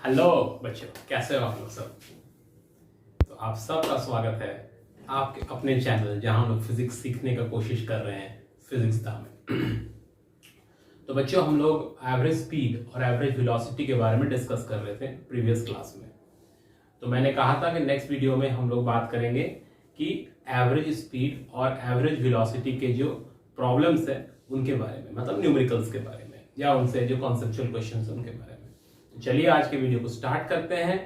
Hello बच्चों, कैसे हो आप लोग सब। तो आप सबका स्वागत है आपके अपने चैनल जहां हम लोग फिजिक्स सीखने का कोशिश कर रहे हैं, फिजिक्स दा में। तो बच्चों, हम लोग एवरेज स्पीड और एवरेज वेलोसिटी के बारे में डिस्कस कर रहे थे प्रीवियस क्लास में। तो मैंने कहा था कि नेक्स्ट वीडियो में हम लोग बात करेंगे कि एवरेज स्पीड और एवरेज वेलोसिटी के जो प्रॉब्लम्स है उनके बारे में, मतलब न्यूमेरिकल्स के बारे में, या उनसे जो कॉन्सेप्चुअल क्वेश्चन है उनके बारे में। तो चलिए आज के वीडियो को स्टार्ट करते हैं।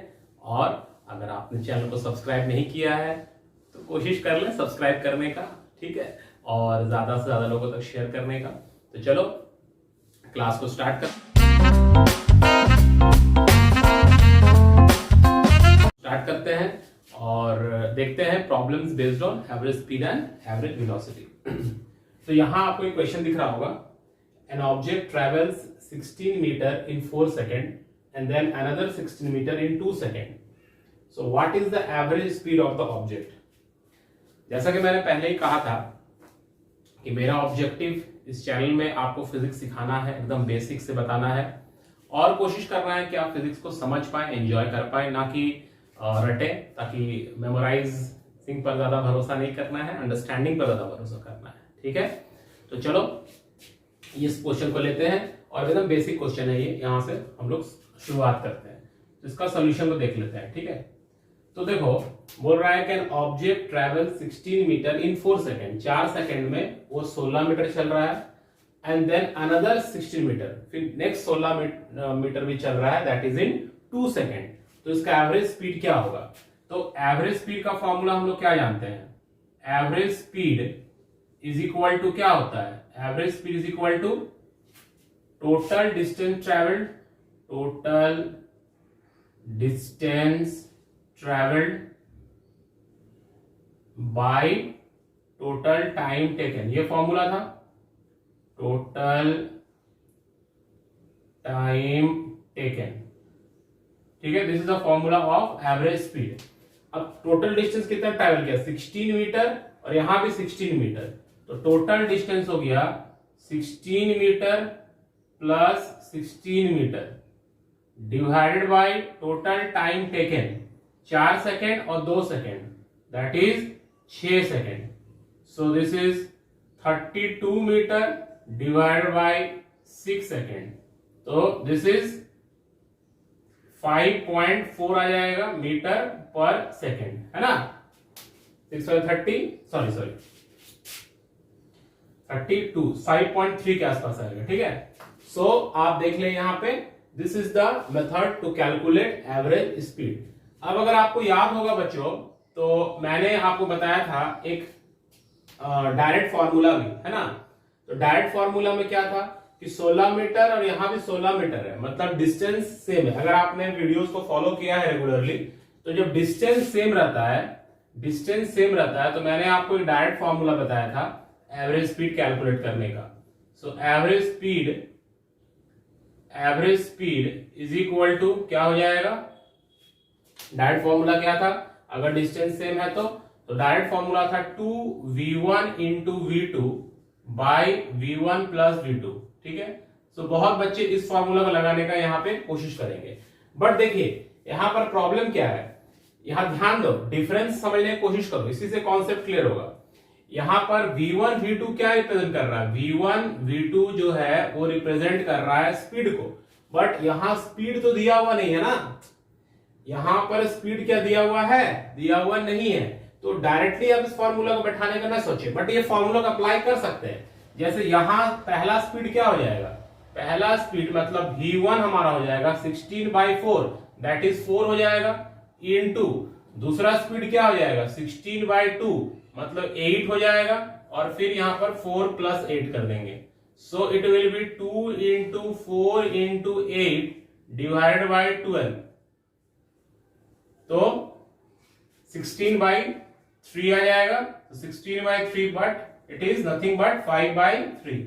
और अगर आपने चैनल को सब्सक्राइब नहीं किया है तो कोशिश कर लें सब्सक्राइब करने का, ठीक है, और ज्यादा से ज्यादा लोगों तक शेयर करने का। तो चलो क्लास को स्टार्ट करते हैं और देखते हैं problems based on average speed and average velocity. तो यहां आपको एक क्वेश्चन दिख रहा होगा, an object travels 16 metre in 4 second and then another 16 meter in 2 seconds. So what is the average speed of the object? जैसा कि मैंने पहले ही कहा था कि मेरा ऑब्जेक्टिव इस चैनल में आपको फिजिक्स सिखाना है, एकदम बेसिक से बताना है और कोशिश करना है कि आप फिजिक्स को समझ पाए, एंजॉय कर पाए, ना कि रटे। ताकि मेमोराइजिंग पर ज्यादा भरोसा नहीं करना है, अंडरस्टैंडिंग पर ज्यादा भरोसा करना है, ठीक है। तो चलो इस क्वेश्चन को लेते हैं और एकदम बेसिक क्वेश्चन है ये, यहां से हम लोग शुरुआत करते हैं। तो इसका सॉल्यूशन को देख लेते हैं, ठीक है। तो देखो बोल रहा है कि an object travel 16 metre in 4 second, 4 second में वो 16 मीटर चल रहा है, एंड देन अनदर 16 मीटर, फिर नेक्स्ट 16 मीटर भी चल रहा है, दैट इज इन 2 सेकेंड। तो इसका एवरेज स्पीड क्या होगा? तो एवरेज स्पीड का फॉर्मूला हम लोग क्या जानते हैं? Average speed is equal to क्या होता है? Average speed is equal to total distance travelled, total distance travelled by total time taken. ये फॉर्मूला था, टोटल टाइम टेकन, ठीक है। This is the formula of average speed. अब total distance कितना travel किया? 16 मीटर, और यहां भी 16 मीटर, तो टोटल डिस्टेंस हो गया 16 metre plus 16 metre divided by total time taken, 4 second और 2 second, that is 6 second. So this is 32 metre divided by 6 second, तो दिस इज 5.4 आ जाएगा मीटर पर सेकेंड, है ना। 32 5.3 के आसपास आएगा, ठीक है। सो आप देख लें यहां पे, this is the method to calculate average speed. अब अगर आपको याद होगा बच्चों, तो मैंने आपको बताया था एक डायरेक्ट फॉर्मूला भी, है ना। तो डायरेक्ट फॉर्मूला में क्या था कि 16 मीटर और यहां भी 16 मीटर है, मतलब डिस्टेंस सेम है। अगर आपने वीडियोस को फॉलो किया है रेगुलरली, तो जब डिस्टेंस सेम रहता है, तो मैंने आपको एक डायरेक्ट फॉर्मूला बताया था एवरेज स्पीड कैलकुलेट करने का। So average speed is equal to क्या हो जाएगा? डायरेक्ट फॉर्मूला क्या था अगर डिस्टेंस सेम है? तो डायरेक्ट फॉर्मूला था 2v1 into v2 by v1 plus v2, ठीक है। सो बहुत बच्चे इस फॉर्मूला को लगाने का यहाँ पे कोशिश करेंगे, बट देखिए यहां पर प्रॉब्लम क्या है, यहां ध्यान दो, डिफरेंस समझने की कोशिश करो, इसी से कॉन्सेप्ट क्लियर होगा। यहां पर v1 v2 क्या रिप्रेजेंट कर रहा है? v1 v2 जो है वो रिप्रेजेंट कर रहा है स्पीड को, बट यहां स्पीड तो दिया हुआ नहीं है ना। यहां पर स्पीड क्या दिया हुआ है? दिया हुआ नहीं है। तो डायरेक्टली आप इस फॉर्मूला को बैठाने का ना सोचे, बट ये फॉर्मूला को अप्लाई कर सकते हैं। जैसे यहां पहला स्पीड क्या हो जाएगा? पहला स्पीड मतलब v1 हमारा हो जाएगा 16/4, दैट इज 4 हो जाएगा, इनटू दूसरा स्पीड क्या हो जाएगा? 16/2 मतलब 8 हो जाएगा, और फिर यहां पर 4 प्लस 8 कर देंगे। So it will be 2 into 4 into 8 divided by 12, तो 16/3 आ जाएगा। 16/3, but it is nothing but 5/3।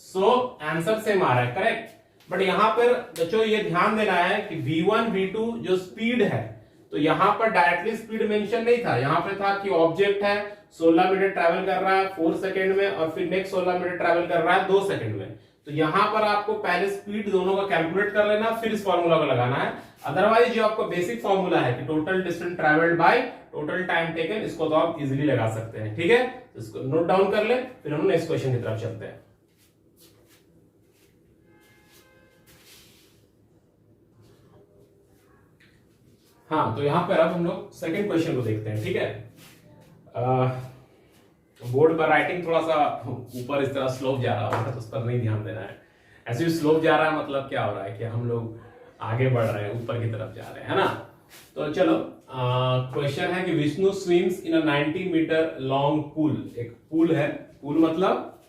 So answer same आ रहा है, करेक्ट। बट यहां पर बच्चों ये ध्यान देना है कि v1 v2 जो स्पीड है, तो यहां पर डायरेक्टली स्पीड मेंशन नहीं था। यहां पे था कि ऑब्जेक्ट है 16 मीटर ट्रैवल कर रहा है 4 सेकंड में, और फिर नेक्स्ट 16 मीटर ट्रैवल कर रहा है 2 सेकंड में। तो यहां पर आपको पहले स्पीड दोनों का कैलकुलेट कर लेना, फिर इस फॉर्मूला को लगाना है। अदरवाइज जो आपका बेसिक फॉर्मूला है कि total distance travelled by total time taken, इसको तो आप इजीली लगा सकते हैं। ठीक है, तो इसको नोट डाउन कर ले, फिर हम नेक्स्ट क्वेश्चन की तरफ चलते हैं। हाँ, तो यहां पर अब हम लोग सेकेंड क्वेश्चन को देखते हैं। ठीक है, बोर्ड पर राइटिंग थोड़ा सा ऊपर इस तरह स्लोप जा रहा है, तो उस पर नहीं ध्यान देना है। ऐसे ही स्लोप जा रहा है मतलब क्या हो रहा है कि हम लोग आगे बढ़ रहे हैं, ऊपर की तरफ जा रहे हैं, है ना। तो चलो, क्वेश्चन है कि Vishnu swims in a 90 metre long pool. एक पूल है, पूल मतलब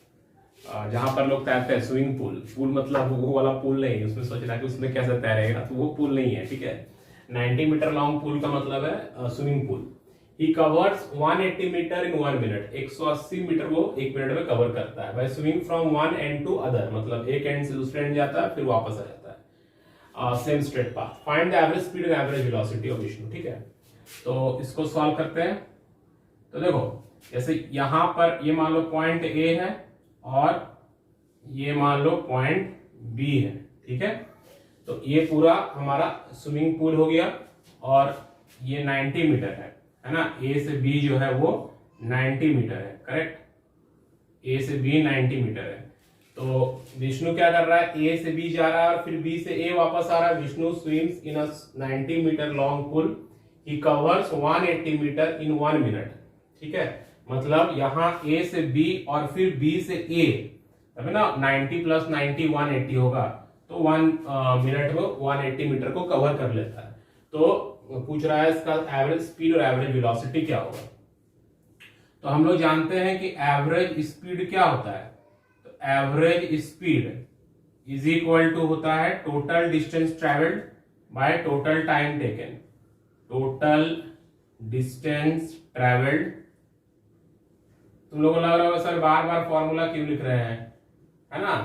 जहां पर लोग तैरते हैं, स्विमिंग पूल। पूल मतलब वो वाला पूल नहीं, उसमें सोच रहा है कि उसमें कैसे तैरेगा, तो वो पूल नहीं है। ठीक है, 90 मीटर लॉन्ग पूल का मतलब है swimming pool. He covers 180 metre in 1 minute, 180 metre वो 1 मिनट में कवर करता है। By swimming from one end to other, मतलब एक एंड से दूसरे एंड जाता है, फिर वापस आ जाता है, same straight path. Find the average speed and average velocity of Vishnu. ठीक है, तो इसको सॉल्व करते हैं। तो देखो, जैसे यहां पर ये मान लो पॉइंट ए है और ये मान लो पॉइंट बी है। ठीक है, तो ये पूरा हमारा स्विमिंग पूल हो गया और ये 90 मीटर है ना। ए से बी जो है वो 90 मीटर है, करेक्ट। ए से बी 90 मीटर है। तो विष्णु क्या कर रहा है, ए से बी जा रहा है और फिर बी से ए वापस आ रहा है। Vishnu swims in a 90 metre long pool, he covers 180 metre in 1 minute. ठीक है, मतलब यहां ए से बी और फिर बी से ए, तब ना 90 प्लस 90 180 होगा, तो 1 मिनट में 180 मीटर को कवर कर लेता है। तो पूछ रहा है इसका एवरेज स्पीड और एवरेज वेलोसिटी क्या होगा। तो हम लोग जानते हैं कि एवरेज स्पीड क्या होता है, तो average speed is equal to होता है total distance travelled by total time taken. Total distance travelled, तुम लोगों को लग रहा होगा सर बार बार फॉर्मूला क्यों लिख रहे हैं, है ना।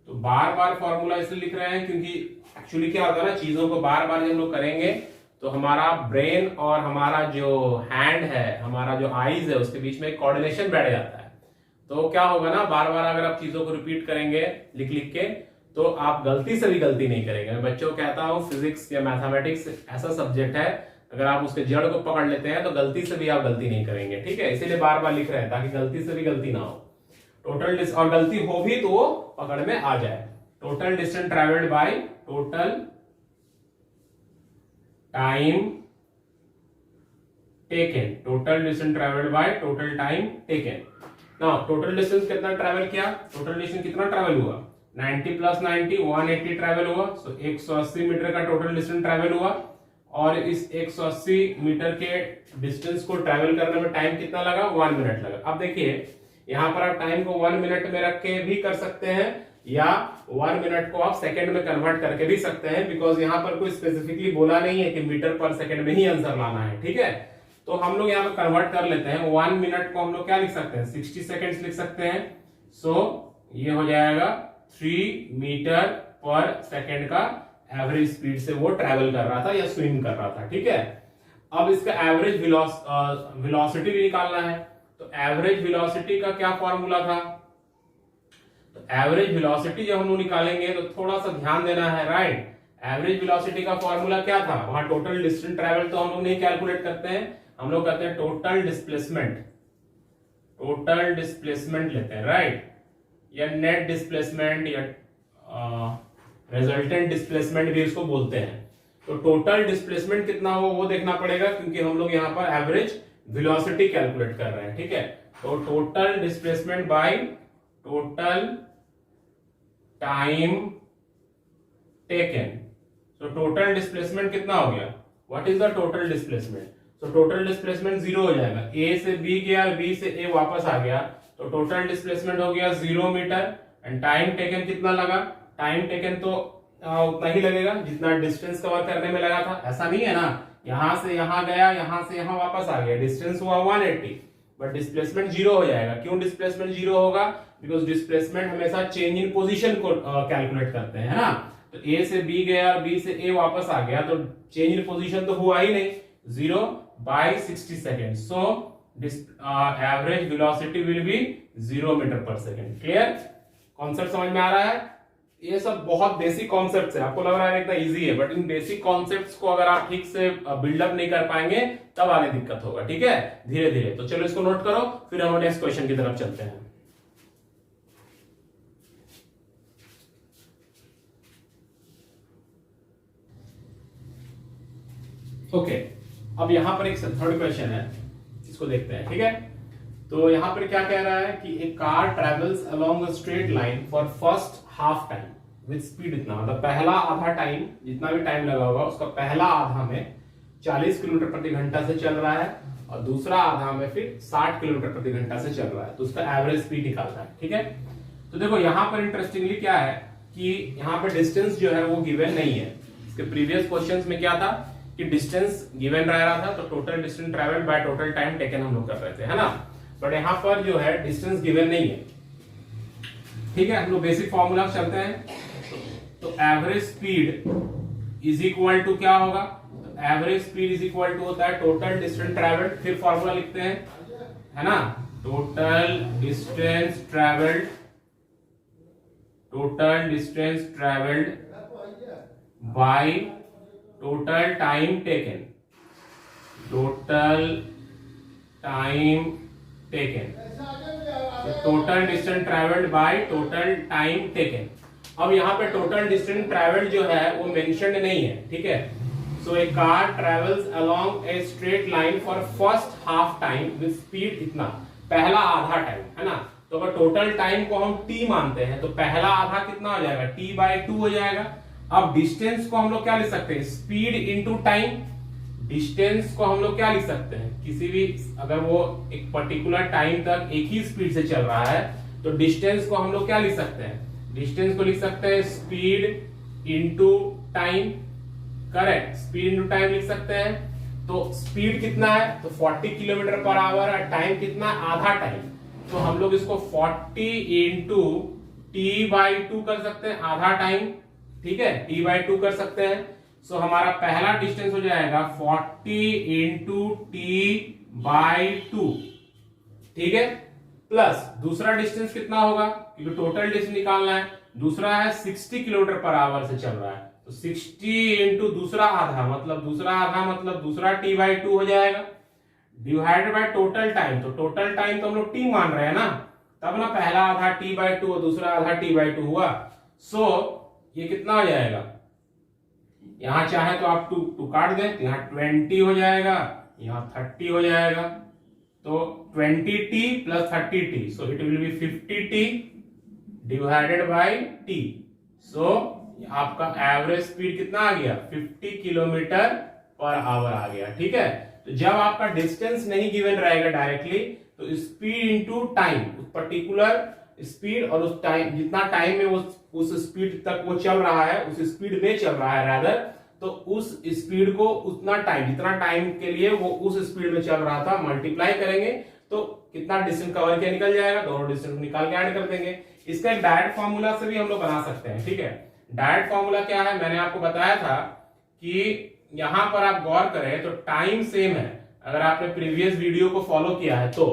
तो बार बार फॉर्मूला इसलिए लिख रहे हैं क्योंकि एक्चुअली क्या होता है ना, चीजों को बार बार जब हम लोग करेंगे तो हमारा ब्रेन और हमारा जो हैंड है, हमारा जो आईज है, उसके बीच में एक कोऑर्डिनेशन बैठ जाता है। तो क्या होगा ना, बार बार अगर आप चीजों को रिपीट करेंगे लिख लिख के, तो आप गलती से भी गलती नहीं करेंगे। मैं बच्चों को कहता हूं फिजिक्स या मैथमेटिक्स ऐसा सब्जेक्ट है, अगर आप उसके जड़ को पकड़ लेते हैं तो गलती से भी आप गलती नहीं करेंगे। ठीक है, इसीलिए बार बार लिख रहे हैं ताकि गलती से भी गलती ना हो। टोटल और गलती हो भी तो वो पकड़ में आ जाए। Total distance travelled by total time taken. Total distance travelled by total time taken. Now total distance कितना ट्रेवल किया, टोटल डिस्टेंस कितना ट्रेवल हुआ, 90 प्लस 90 180 ट्रेवल हुआ। सो 180 मीटर का टोटल डिस्टेंस ट्रेवल हुआ और इस 180 मीटर के डिस्टेंस को ट्रेवल करने में टाइम कितना लगा, 1 मिनट लगा। अब देखिए यहां पर आप टाइम को 1 मिनट में रख के भी कर सकते हैं या 1 मिनट को आप सेकंड में कन्वर्ट करके भी सकते हैं, बिकॉज यहां पर कोई स्पेसिफिकली बोला नहीं है कि मीटर पर सेकंड में ही आंसर लाना है। ठीक है, तो हम लोग यहां पर कन्वर्ट कर लेते हैं। 1 मिनट को हम लोग क्या लिख सकते हैं, 60 सेकेंड्स लिख सकते हैं। सो ये हो जाएगा 3 मीटर पर सेकेंड का एवरेज स्पीड से वो ट्रेवल कर रहा था या स्विम कर रहा था। ठीक है, अब इसका एवरेज वेलोसिटी भी निकालना है। तो एवरेज वेलोसिटी का क्या फॉर्मूला था, तो एवरेज वेलोसिटी जब हम लोग निकालेंगे तो थोड़ा सा ध्यान देना है, राइट। एवरेज वेलोसिटी का फॉर्मूला क्या था, वहां टोटल डिस्टेंस ट्रेवल तो हम लोग नहीं कैलकुलेट करते हैं, हम लोग कहते हैं टोटल डिस्प्लेसमेंट। टोटल डिस्प्लेसमेंट लेते हैं, राइट, या नेट डिस्प्लेसमेंट या रिजल्टेंट डिस्प्लेसमेंट भी इसको बोलते हैं। तो टोटल डिस्प्लेसमेंट कितना हो वो देखना पड़ेगा, क्योंकि हम लोग यहाँ पर एवरेज वेलोसिटी कैलकुलेट कर रहे हैं। ठीक है, तो total displacement bye total time taken. तो टोटल डिस्प्लेसमेंट कितना हो गया, what is the total displacement, तो टोटल डिस्प्लेसमेंट 0 हो जाएगा। ए से बी गया, बी से ए वापस आ गया, तो टोटल डिस्प्लेसमेंट हो गया 0 मीटर। एंड टाइम टेकन कितना लगा, टाइम टेकन तो उतना ही लगेगा जितना डिस्टेंस कवर करने में लगा था। ऐसा नहीं है ना, यहां से यहां गया, यहां से यहां वापस आ गया, डिस्टेंस हुआ 180, बट डिस्प्लेसमेंट 0 हो जाएगा। क्यों डिस्प्लेसमेंट 0 होगा, बिकॉज डिस्प्लेसमेंट हमेशा चेंज इन पोजीशन को कैलकुलेट करते हैं, है ना। तो ए से बी गया और बी से ए वापस आ गया, तो चेंज इन पोजीशन तो हुआ ही नहीं, 0 by 60 second. So average velocity will be 0 metre per second. Clear, concept समझ में आ रहा है? ये सब बहुत बेसिक कॉन्सेप्ट्स है, आपको लग रहा है इतना इजी है, बट इन बेसिक कॉन्सेप्ट्स को अगर आप ठीक से बिल्डअप नहीं कर पाएंगे तब आगे दिक्कत होगा, ठीक है, धीरे धीरे। तो चलो इसको नोट करो, फिर हम नेक्स्ट क्वेश्चन की तरफ चलते हैं। ओके, अब यहां पर एक थर्ड क्वेश्चन है, इसको देखते हैं, ठीक है। तो यहां पर क्या कह रहा है कि a car travels along a straight line for first half time with speed इतना, मतलब पहला आधा टाइम, जितना भी टाइम लगा होगा उसका पहला आधा में 40 किलोमीटर प्रति घंटा से चल रहा है और दूसरा आधा में फिर 60 किलोमीटर प्रति घंटा से चल रहा है, तो उसका एवरेज स्पीड निकालना है, ठीक है। तो देखो यहां पर इंटरेस्टिंगली क्या है कि यहाँ पर डिस्टेंस जो है वो गिवन नहीं है। इसके प्रीवियस क्वेश्चंस में क्या था कि डिस्टेंस गिवन रह रहा था, तो total distance travelled by total time taken हम लोग कर रहे थे, है ना। बट यहाँ पर जो है डिस्टेंस गिवन नहीं है, ठीक है। हम लोग बेसिक फॉर्मूला चलते हैं। तो average speed is equal to क्या होगा, तो average speed is equal to होता है टोटल डिस्टेंस ट्रेवल्ड, फिर फॉर्मूला लिखते हैं, है ना, total distance travelled, total distance travelled by total time taken, total time taken, total distance travelled by total time taken. अब यहाँ पे टोटल डिस्टेंस ट्रेवल्ड जो है वो मेंशन्ड नहीं है, ठीक है। So a car travels along a straight line for first half time with speed इतना, पहला आधा टाइम, है ना। तो अगर टोटल टाइम को हम टी मानते हैं तो पहला आधा कितना हो जाएगा, टी बाय 2 हो जाएगा। अब डिस्टेंस को हम लोग क्या लिख सकते हैं, स्पीड इंटू टाइम। डिस्टेंस को हम लोग क्या लिख सकते हैं, किसी भी अगर वो एक पर्टिकुलर टाइम तक एक ही स्पीड से चल रहा है तो डिस्टेंस को हम लोग क्या लिख सकते हैं, डिस्टेंस को लिख सकते हैं speed into time, correct, speed into time लिख सकते हैं। तो स्पीड कितना है, तो 40 किलोमीटर पर आवर, और टाइम कितना, आधा टाइम, तो हम लोग इसको 40 इंटू टी बाई 2 कर सकते हैं, आधा टाइम, ठीक है, टी बाई 2 कर सकते हैं। सो हमारा पहला डिस्टेंस हो जाएगा 40 इंटू टी बाई 2, ठीक है, प्लस दूसरा डिस्टेंस कितना होगा, क्योंकि टोटल डिस्टेंस निकालना है, दूसरा है 60 किलोमीटर पर आवर से चल रहा है, तो 60 इंटू दूसरा आधा मतलब दूसरा टी बाई 2 हो जाएगा, डिवाइडेड बाय टोटल टाइम। तो टोटल टाइम तो हम लोग टी मान रहे हैं ना, तब ना पहला आधा टी बाई 2 और दूसरा आधा टी बाई 2 हुआ। सो ये कितना हो जाएगा, यहां चाहे तो आप टू काट दें, तो यहाँ 20 हो जाएगा, यहाँ 30 हो जाएगा, तो 20t plus 30t, so it will B 50t divided by t। सो आपका एवरेज स्पीड कितना आ गया, 50 किलोमीटर पर आवर आ गया, ठीक है। तो जब आपका डिस्टेंस नहीं गिवन रहेगा डायरेक्टली, तो स्पीड इंटू टाइम, उस पर्टिकुलर स्पीड और उस टाइम, जितना टाइम में वो उस स्पीड तक वो चल रहा है, उस स्पीड में चल रहा है रादर, तो उस स्पीड को उतना टाइम, जितना टाइम के लिए वो उस स्पीड में चल रहा था, मल्टीप्लाई करेंगे तो कितना डिस्टेंस कवर किया निकल जाएगा, दोनों डिस्टेंस निकाल के ऐड कर देंगे। इसका एक डायरेक्ट फॉर्मूला से भी हम लोग बना सकते हैं, ठीक है। डायरेक्ट फॉर्मूला क्या है, मैंने आपको बताया था कि यहां पर आप गौर करें तो टाइम सेम है, अगर आपने प्रीवियस वीडियो को फॉलो किया है तो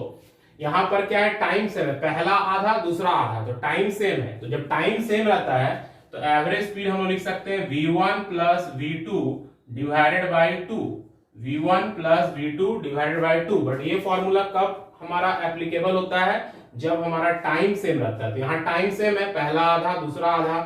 यहां पर क्या है, टाइम सेम है, पहला आधा दूसरा आधा, तो टाइम सेम है। तो जब टाइम सेम रहता है तो एवरेज स्पीड हम लोग लिख सकते हैं v1 plus v2 divided by 2, v1 plus v2 divided by 2। But ये फॉर्मूला कब हमारा एप्लीकेबल होता है, जब हमारा टाइम सेम रहता है। तो यहाँ टाइम सेम है, पहला आधा दूसरा आधा,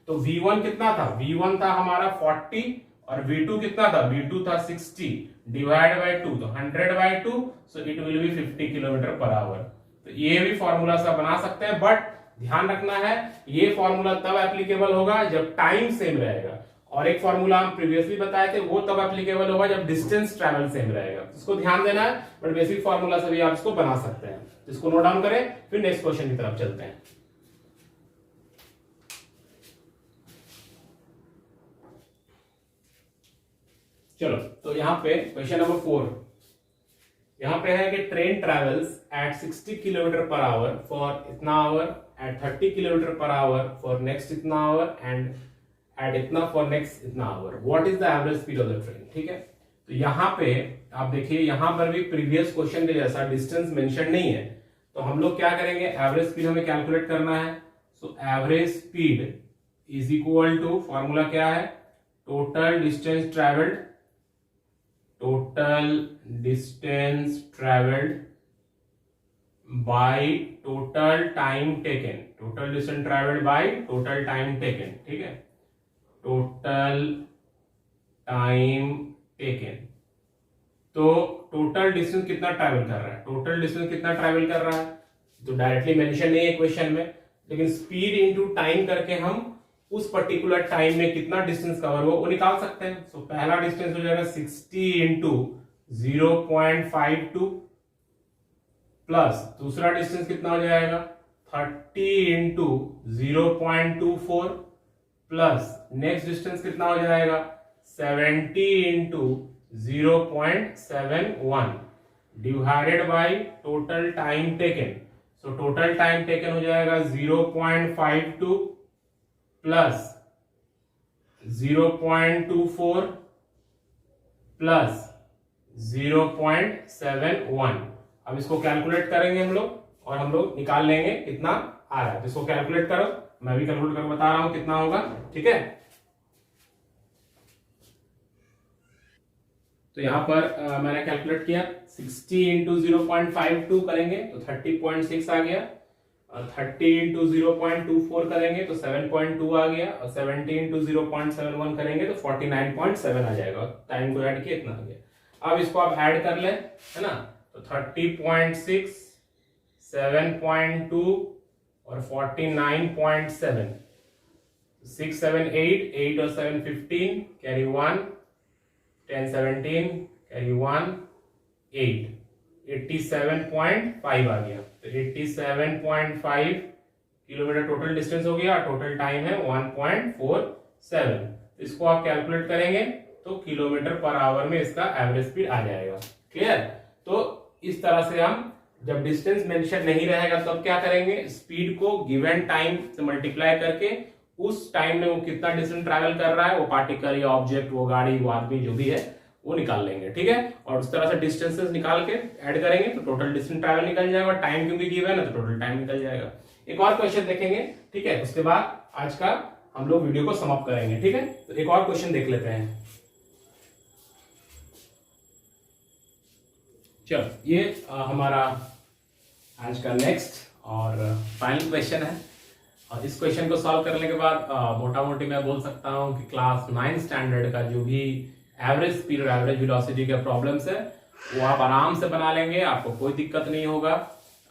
तो v1 कितना था, v1 था हमारा 40 और v2 कितना था, v2 था 60 डिवाइड बाय 2, तो 100 by 2, so it will be 50 kilometre per hour. तो ये भी फॉर्मूला सा बना सकते हैं, बट ध्यान रखना है ये फॉर्मूला तब एप्लीकेबल होगा जब टाइम सेम रहेगा, और एक फॉर्मूला हम प्रीवियसली बताए थे वो तब एप्लीकेबल होगा जब डिस्टेंस ट्रैवल सेम रहेगा। इसको ध्यान देना है, बट बेसिक फॉर्मूला से भी आप इसको बना सकते हैं। इसको नोट डाउन करें, फिर नेक्स्ट क्वेश्चन की तरफ चलते हैं। चलो, तो यहाँ पे क्वेश्चन नंबर 4, यहाँ पे है कि train travels at 60 kilometre per hour for इतना hour, at 30 kilometre per hour for next इतना आवर, एंड एट इतना फॉर नेक्स्ट इतना hour, what is the average speed of the train, ठीक है। तो यहाँ पे आप देखिए, यहाँ पर भी प्रीवियस क्वेश्चन के जैसा डिस्टेंस मेंशन नहीं है, तो हम लोग क्या करेंगे, एवरेज स्पीड हमें कैलकुलेट करना है। So average speed is equal to, formula क्या है, total distance travelled, total distance travelled by total time taken, total distance travelled by total time taken, ठीक है, टोटल टाइम टेकन। तो टोटल डिस्टेंस कितना travel कर रहा है, टोटल डिस्टेंस कितना ट्रैवल कर रहा है, तो डायरेक्टली मेंशन नहीं है क्वेश्चन में, लेकिन स्पीड इनटू टाइम करके हम उस पर्टिकुलर टाइम में कितना डिस्टेंस कवर हुआ वो निकाल सकते हैं। सो पहला डिस्टेंस हो जाएगा 60 इंटू 0.52 प्लस दूसरा डिस्टेंस कितना हो जाएगा 30 इंटू 0.24 प्लस नेक्स्ट डिस्टेंस कितना हो जाएगा 70 into 0.71 divided by total time taken. So total time taken हो जाएगा 0.52 प्लस 0.24 प्लस 0.71। अब इसको कैलकुलेट करेंगे हम लोग और हम लोग निकाल लेंगे कितना आ रहा है। तो इसको कैलकुलेट करो, मैं भी कैलकुलेट करके बता रहा हूं कितना होगा, ठीक है। तो यहां पर मैंने कैलकुलेट किया 60 इंटू 0.52 करेंगे तो 30.6 आ गया, और 30 इंटू 0.24 करेंगे तो 7.2 आ गया, और 70 इंटू 0.71 करेंगे तो 49.7 आ जाएगा। टाइम को ऐड किया इतना आ गया। अब इसको आप ऐड कर ले, है ना, तो 30.6, 7.2 और 49.7, 6 7 8, 8 और 7 15, कैरी 1, 10 17, कैरी 1, 8, 87.5 आ गया। तो 87.5 किलोमीटर टोटल डिस्टेंस हो गया, टोटल टाइम है 1.47। इसको आप कैलकुलेट करेंगे तो किलोमीटर पर आवर में इसका एवरेज स्पीड आ जाएगा। क्लियर। तो इस तरह से हम जब डिस्टेंस मेंशन नहीं रहेगा तब क्या करेंगे, स्पीड को गिवन टाइम से मल्टीप्लाई करके उस टाइम में वो कितना डिस्टेंस ट्रैवल कर रहा है, वो पार्टिकल या ऑब्जेक्ट, वो गाड़ी, वो आदमी, जो भी है वो निकाल लेंगे, ठीक है। और उस तरह से डिस्टेंसेस निकाल के ऐड करेंगे तो टोटल डिस्टेंस ट्रैवल निकल जाएगा, टाइम क्योंकि गिवन है तो टोटल टाइम निकल जाएगा। एक और क्वेश्चन देखेंगे, ठीक है, उसके बाद आज का हम लोग वीडियो को समाप्त करेंगे, ठीक है। तो एक और क्वेश्चन देख लेते हैं। चलो, ये हमारा आज का नेक्स्ट और फाइनल क्वेश्चन है, और इस क्वेश्चन को सॉल्व करने के बाद मोटा मोटी मैं बोल सकता हूं कि क्लास 9 स्टैंडर्ड का जो भी एवरेज स्पीड और एवरेज वेलोसिटी के प्रॉब्लम्स है वो आप आराम से बना लेंगे, आपको कोई दिक्कत नहीं होगा।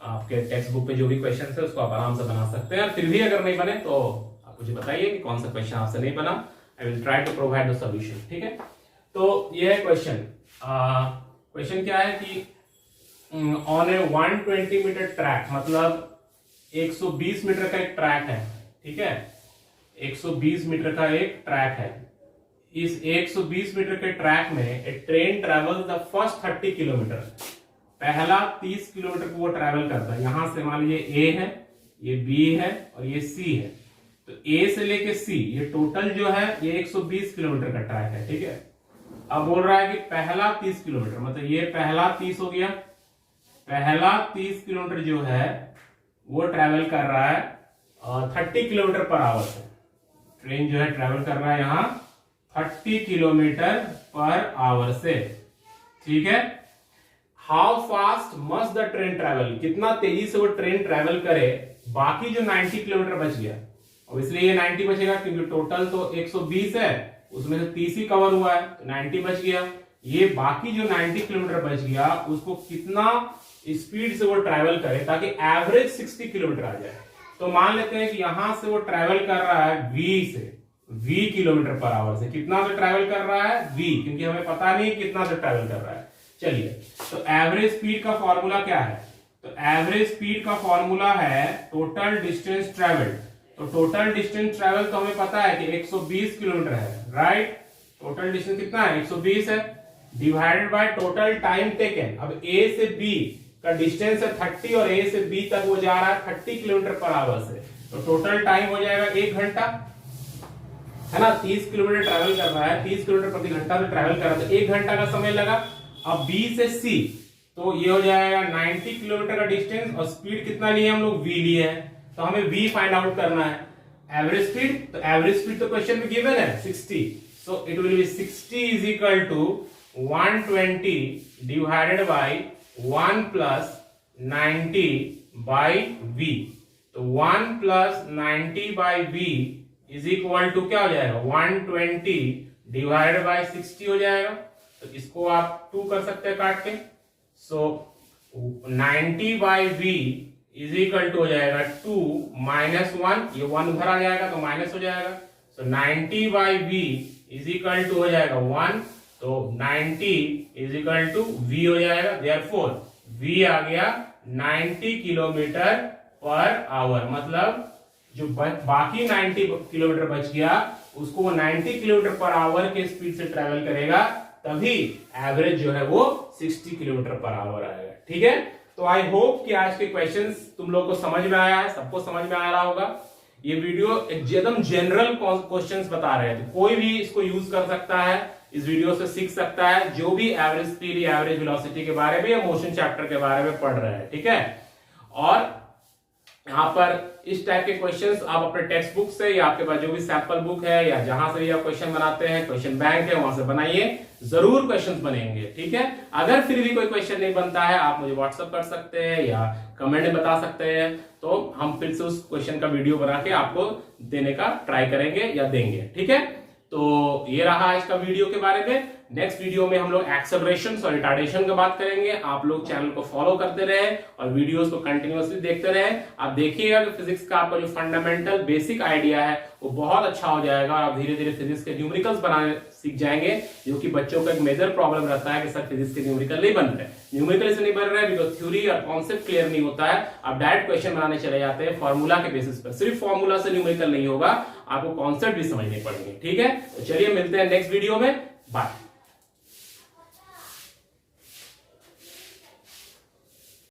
आपके टेक्स्ट बुक में जो भी क्वेश्चन है उसको आप आराम से बना सकते हैं। फिर भी अगर नहीं बने तो आप मुझे बताइए कि कौन सा क्वेश्चन आपसे नहीं बना, I will try to provide the solution, ठीक है। तो ये है क्वेश्चन। क्वेश्चन क्या है कि ऑन ए 120 मीटर ट्रैक, मतलब 120 मीटर का एक ट्रैक है, ठीक है, 120 मीटर का एक ट्रैक है। इस 120 मीटर के ट्रैक में a train travels the first 30 kilometre, पहला 30 किलोमीटर को वो ट्रेवल करता है। यहां से मान लीजिए ए है, ये बी है और ये सी है, तो ए से लेके सी ये टोटल जो है ये 120 किलोमीटर का ट्रैक है, ठीक है। अब बोल रहा है कि पहला 30 किलोमीटर, मतलब ये पहला 30 हो गया, पहला 30 किलोमीटर जो है वो ट्रेवल कर रहा है 30 किलोमीटर पर आवर से। ट्रेन जो है ट्रेवल कर रहा है यहां 30 किलोमीटर पर आवर से, ठीक है। How fast must the train travel, कितना तेजी से वो ट्रेन ट्रेवल करे बाकी जो 90 किलोमीटर बच गया। और इसलिए ये 90 बचेगा क्योंकि टोटल तो 120 है, उसमें से 30 ही कवर हुआ है तो 90 बच गया। ये बाकी जो 90 किलोमीटर बच गया उसको कितना स्पीड से वो ट्रैवल करे ताकि एवरेज 60 किलोमीटर आ जाए। तो मान लेते हैं कि यहां से वो ट्रैवल कर रहा है v से, v किलोमीटर पर आवर से। कितना से ट्रैवल कर रहा है v, क्योंकि हमें पता नहीं कितना से ट्रैवल कर रहा है। चलिए, तो एवरेज स्पीड का फॉर्मूला क्या है, तो एवरेज स्पीड का फॉर्मूला है टोटल डिस्टेंस ट्रेवल्ड। तो टोटल डिस्टेंस ट्रेवल तो हमें पता है कि 120 किलोमीटर है, राइट। टोटल डिस्टेंस कितना है 120 है, divided by total time taken. अब ए से बी का डिस्टेंस है 30 और ए से बी तक वो जा रहा है 30 किलोमीटर पर आवर से, तो टोटल टाइम हो जाएगा 1 घंटा, है ना। 30 किलोमीटर ट्रैवल कर रहा है, 30 किलोमीटर प्रति घंटा से ट्रैवल कर रहा है, तो 1 घंटा का समय लगा। अब बी से सी तो ये हो जाएगा 90 किलोमीटर का डिस्टेंस, और स्पीड कितना लिए हम लोग v लिए हैं, तो हमें v फाइंड आउट करना है। एवरेज स्पीड, तो एवरेज स्पीड तो क्वेश्चन में गिवन है 60, so it will be 60 is equal to 120 divided by 1 plus 90 by v। तो 1 plus 90 by v is equal to क्या हो जाएगा, 120 डिवाइडेड बाय 60 हो जाएगा। तो इसको आप 2 कर सकते हैं काट के, so 90 by v is equal to हो जाएगा 2 माइनस 1, ये 1 उधर आ जाएगा तो माइनस हो जाएगा। So 90 by v is equal to हो जाएगा 1, तो 90 इज इक्वल टू v हो जाएगा। देयरफॉर v आ गया 90 किलोमीटर पर आवर, मतलब जो बाकी 90 किलोमीटर बच गया उसको वो 90 किलोमीटर पर आवर के स्पीड से ट्रेवल करेगा, तभी एवरेज जो है वो 60 किलोमीटर पर आवर आएगा। ठीक है, तो आई होप कि आज के क्वेश्चंस तुम लोग को समझ में आया है, सबको समझ में आ रहा होगा। ये वीडियो एकदम जनरल क्वेश्चंस बता रहे हैं, तो कोई भी इसको यूज कर सकता है, इस वीडियो से सीख सकता है, जो भी एवरेज स्पीड या एवरेज वेलोसिटी के बारे में या मोशन चैप्टर के बारे में पढ़ रहे हैं। ठीक है, और यहाँ पर इस टाइप के क्वेश्चंस आप अपने टेक्स्ट बुक से या आपके पास जो भी सैंपल बुक है या जहां से भी आप क्वेश्चन बनाते हैं, क्वेश्चन बैंक है, वहां से बनाइए, जरूर क्वेश्चंस बनेंगे। ठीक है, अगर फिर भी कोई क्वेश्चन नहीं बनता है, आप मुझे व्हाट्सएप कर सकते हैं या कमेंट में बता सकते हैं, तो हम फिर से उस क्वेश्चन का वीडियो बना के आपको देने का ट्राई करेंगे या देंगे। ठीक है, तो ये रहा आज का वीडियो के बारे में। नेक्स्ट वीडियो में हम लोग एक्सेलरेशन और रिटार्डेशन की बात करेंगे। आप लोग चैनल को फॉलो करते रहे और वीडियोस को कंटिन्यूअसली देखते रहे। आप देखिएगा कि फिजिक्स का आपका जो फंडामेंटल बेसिक आइडिया है वो बहुत अच्छा हो जाएगा और आप धीरे धीरे फिजिक्स के न्यूमेरिकल्स बनाने सीख जाएंगे, जो कि बच्चों का एक मेजर प्रॉब्लम रहता है कि सर फिजिक्स के न्यूमेरिकल नहीं बन रहे। न्यूमेरिकल इसलिए नहीं बन रहे बिकॉज थ्योरी और कॉन्सेप्ट क्लियर नहीं होता है। आप डायरेक्ट क्वेश्चन बनाने चले जाते हैं फॉर्मूला के बेसिस पर। सिर्फ फॉर्मूला से न्यूमेरिकल नहीं होगा, आपको कॉन्सेप्ट भी समझने पड़ेंगे। ठीक है, तो चलिए मिलते हैं नेक्स्ट वीडियो में, बाय।